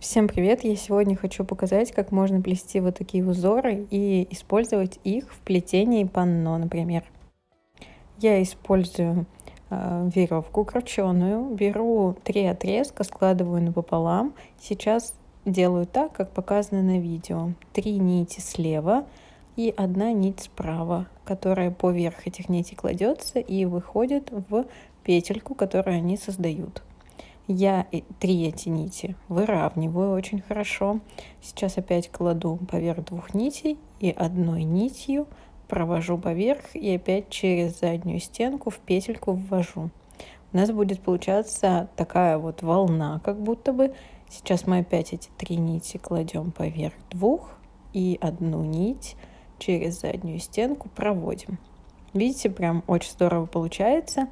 Всем привет! Я сегодня хочу показать, как можно плести вот такие узоры и использовать их в плетении панно, например. Я использую веревку крученую, беру 3 отрезка, складываю напополам. Сейчас делаю так, как показано на видео. 3 нити слева и 1 нить справа, которая поверх этих нитей кладется и выходит в петельку, которую они создают. Я 3 эти нити выравниваю очень хорошо. Сейчас опять кладу поверх 2 нитей и 1 нитью провожу поверх и опять через заднюю стенку в петельку ввожу. У нас будет получаться такая вот волна, как будто бы. Сейчас мы опять эти 3 нити кладем поверх 2 и 1 нить через заднюю стенку проводим. Видите, прям очень здорово получается.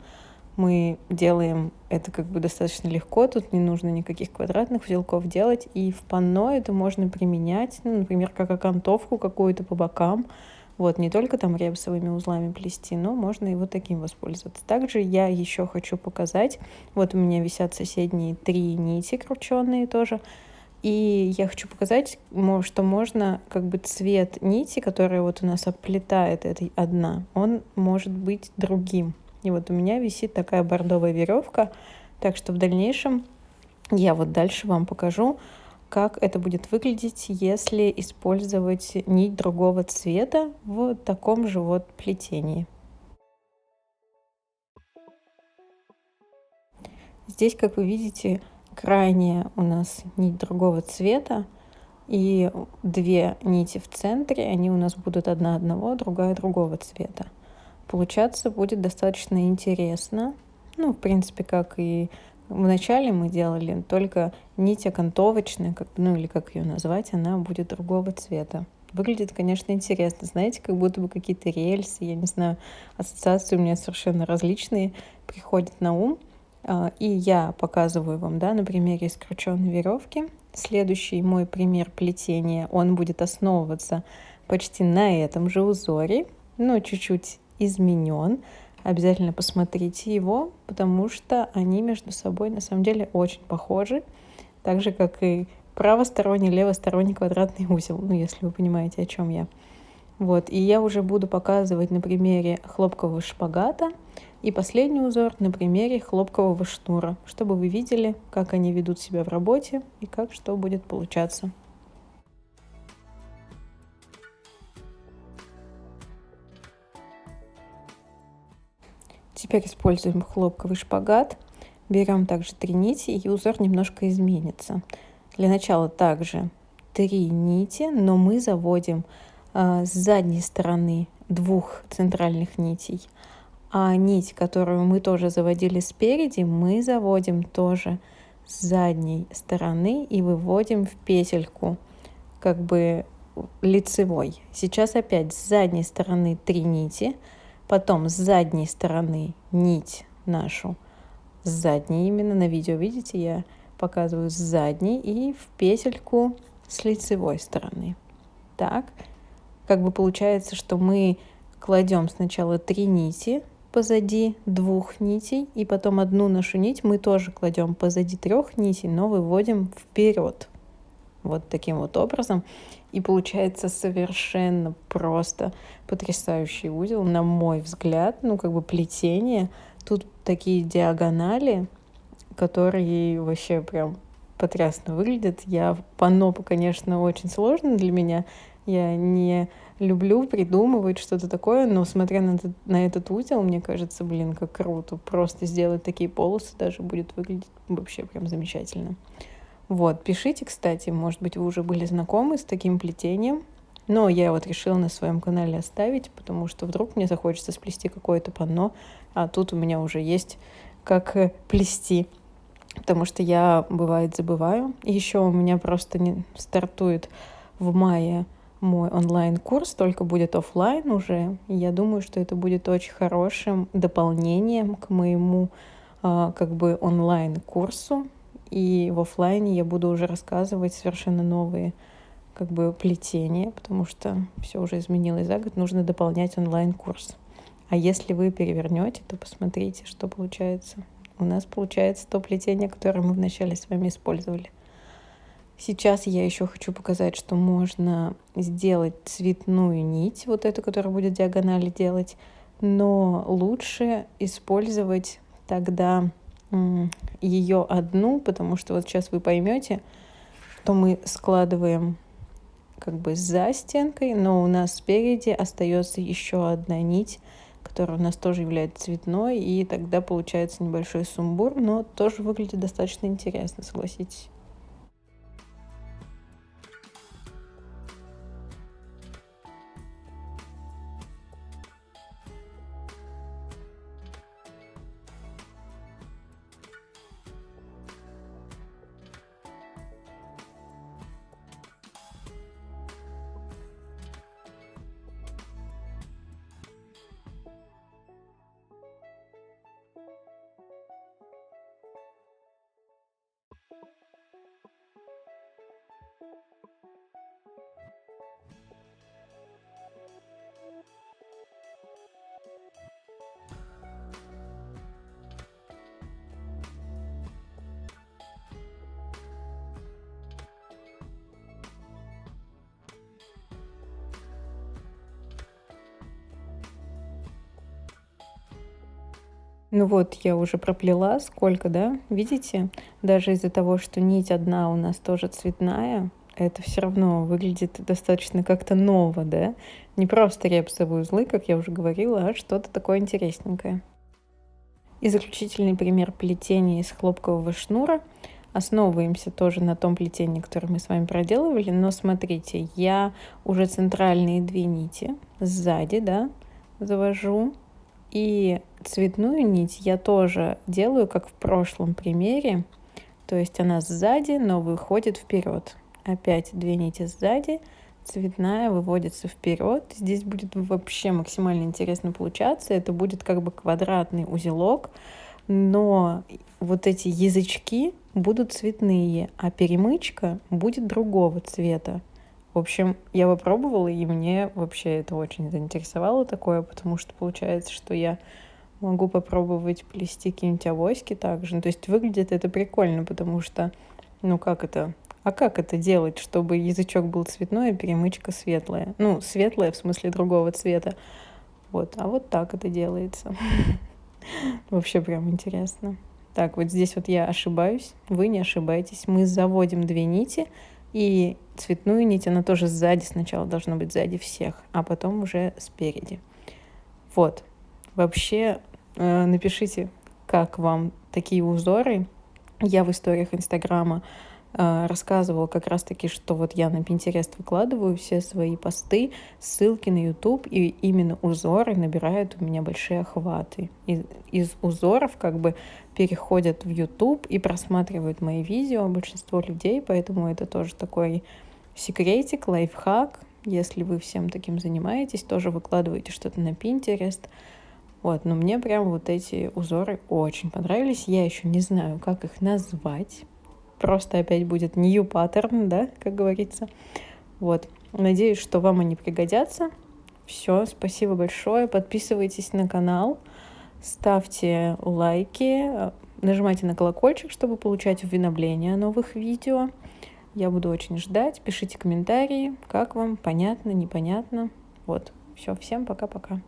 Мы делаем это как бы достаточно легко, тут не нужно никаких квадратных узелков делать, и в панно это можно применять, например, как окантовку какую-то по бокам, вот, не только там ребсовыми узлами плести, но можно и вот таким воспользоваться. Также я еще хочу показать, вот у меня висят соседние 3 нити крученые тоже, и я хочу показать, что можно как бы цвет нити, которая вот у нас оплетает этой одна, он может быть другим. И вот у меня висит такая бордовая веревка, так что в дальнейшем я вот дальше вам покажу, как это будет выглядеть, если использовать нить другого цвета в таком же вот плетении. Здесь, как вы видите, крайняя у нас нить другого цвета, и 2 нити в центре, они у нас будут одна одного, другая другого цвета. Получаться будет достаточно интересно. Ну, в принципе, как и в начале мы делали, только нить окантовочная, или как ее назвать, она будет другого цвета. Выглядит, конечно, интересно. Знаете, как будто бы какие-то рельсы, я не знаю, ассоциации у меня совершенно различные приходят на ум. И я показываю вам, да, на примере скрученной веревки. Следующий мой пример плетения, он будет основываться почти на этом же узоре, но чуть-чуть изменен. Обязательно посмотрите его, потому что они между собой на самом деле очень похожи, так же как и правосторонний, левосторонний квадратный узел, ну если вы понимаете, о чем я. Вот, и я уже буду показывать на примере хлопкового шпагата и последний узор на примере хлопкового шнура, чтобы вы видели, как они ведут себя в работе и как что будет получаться. Теперь используем хлопковый шпагат. Берем также 3 нити, и узор немножко изменится. Для начала также 3 нити, но мы заводим с задней стороны 2 центральных нитей. А нить, которую мы тоже заводили спереди, мы заводим тоже с задней стороны и выводим в петельку, как бы лицевой. Сейчас опять с задней стороны 3 нити. Потом с задней стороны нить нашу, с задней именно, на видео видите, я показываю с задней и в петельку с лицевой стороны. Так, как бы получается, что мы кладем сначала 3 нити позади 2 нитей, и потом одну нашу нить мы тоже кладем позади 3 нитей, но выводим вперед. Вот таким вот образом. И получается совершенно просто потрясающий узел, на мой взгляд, ну как бы плетение. Тут такие диагонали, которые вообще прям потрясно выглядят. Панно, конечно, очень сложно для меня. Я не люблю придумывать что-то такое, но смотря на этот узел, мне кажется, блин, как круто. Просто сделать такие полосы даже будет выглядеть вообще прям замечательно. Вот, пишите, кстати, может быть, вы уже были знакомы с таким плетением, но я вот решила на своем канале оставить, потому что вдруг мне захочется сплести какое-то панно, а тут у меня уже есть как плести, потому что я, бывает, забываю. И еще у меня просто не стартует в мае мой онлайн-курс, только будет офлайн уже. И я думаю, что это будет очень хорошим дополнением к моему как бы онлайн-курсу. И в офлайне я буду уже рассказывать совершенно новые как бы плетения, потому что все уже изменилось за год, нужно дополнять онлайн-курс. А если вы перевернете, то посмотрите, что получается. У нас получается то плетение, которое мы вначале с вами использовали. Сейчас я еще хочу показать, что можно сделать цветную нить, вот эту, которая будет диагонали делать, но лучше использовать тогда ее одну, потому что вот сейчас вы поймете, что мы складываем как бы за стенкой, но у нас спереди остается еще одна нить, которая у нас тоже является цветной, и тогда получается небольшой сумбур, но тоже выглядит достаточно интересно, согласитесь. Ну вот, я уже проплела сколько, да? Видите? Даже из-за того, что нить одна у нас тоже цветная, это все равно выглядит достаточно как-то ново, да? Не просто репсовые узлы, как я уже говорила, а что-то такое интересненькое. И заключительный пример плетения из хлопкового шнура. Основываемся тоже на том плетении, которое мы с вами проделывали, но смотрите, я уже центральные две нити сзади, да, завожу. И цветную нить я тоже делаю, как в прошлом примере. То есть она сзади, но выходит вперед. Опять две нити сзади, цветная выводится вперед. Здесь будет вообще максимально интересно получаться. Это будет как бы квадратный узелок, но вот эти язычки будут цветные, а перемычка будет другого цвета. В общем, я попробовала, и мне вообще это очень заинтересовало такое, потому что получается, что я могу попробовать плести какие-нибудь авоськи также. Ну, то есть выглядит это прикольно, потому что, ну как это? А как это делать, чтобы язычок был цветной, а перемычка светлая? Ну, светлая в смысле другого цвета. Вот, а вот так это делается. Вообще прям интересно. Так, вот здесь вот я ошибаюсь, вы не ошибаетесь. Мы заводим две нити, и цветную нить, она тоже сзади сначала должна быть сзади всех, а потом уже спереди. Вот. Вообще, напишите, как вам такие узоры. Я в историях Инстаграма рассказывала как раз-таки, что вот я на Pinterest выкладываю все свои посты, ссылки на YouTube, и именно узоры набирают у меня большие охваты. Из узоров как бы переходят в YouTube и просматривают мои видео большинство людей, поэтому это тоже такой секретик, лайфхак. Если вы всем таким занимаетесь, тоже выкладываете что-то на Pinterest. Вот, но мне прям вот эти узоры очень понравились. Я еще не знаю, как их назвать. Просто опять будет new pattern, да, как говорится. Вот. Надеюсь, что вам они пригодятся. Все, спасибо большое. Подписывайтесь на канал, ставьте лайки, нажимайте на колокольчик, чтобы получать уведомления о новых видео. Я буду очень ждать. Пишите комментарии, как вам, понятно, непонятно. Вот. Все, всем пока-пока.